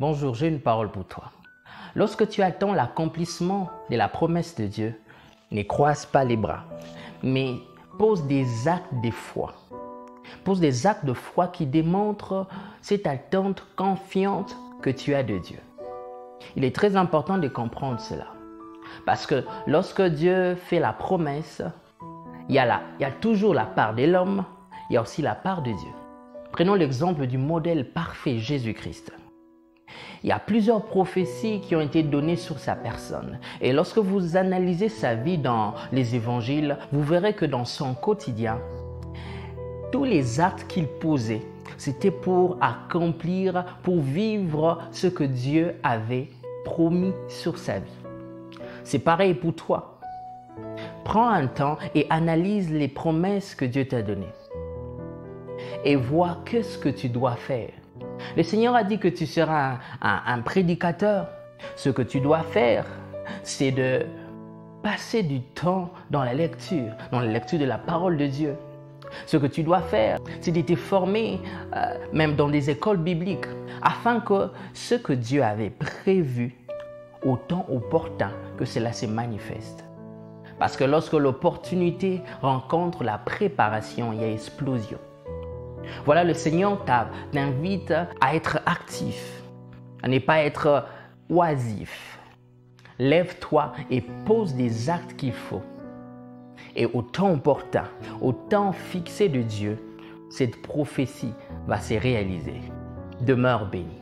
Bonjour, j'ai une parole pour toi. Lorsque tu attends l'accomplissement de la promesse de Dieu, ne croise pas les bras, mais pose des actes de foi. Pose des actes de foi qui démontrent cette attente confiante que tu as de Dieu. Il est très important de comprendre cela. Parce que lorsque Dieu fait la promesse, il y a toujours la part de l'homme, il y a aussi la part de Dieu. Prenons l'exemple du modèle parfait Jésus-Christ. Il y a plusieurs prophéties qui ont été données sur sa personne. Et lorsque vous analysez sa vie dans les évangiles, vous verrez que dans son quotidien, tous les actes qu'il posait, c'était pour accomplir, pour vivre ce que Dieu avait promis sur sa vie. C'est pareil pour toi. Prends un temps et analyse les promesses que Dieu t'a données. Et vois qu'est-ce que tu dois faire. Le Seigneur a dit que tu seras un prédicateur. Ce que tu dois faire, c'est de passer du temps dans la lecture de la parole de Dieu. Ce que tu dois faire, c'est de te former, même dans des écoles bibliques, afin que ce que Dieu avait prévu au temps opportun, que cela se manifeste. Parce que lorsque l'opportunité rencontre la préparation, il y a explosion. Voilà, le Seigneur t'invite à être actif, à ne pas être oisif. Lève-toi et pose des actes qu'il faut. Et au temps opportun, au temps fixé de Dieu, cette prophétie va se réaliser. Demeure béni.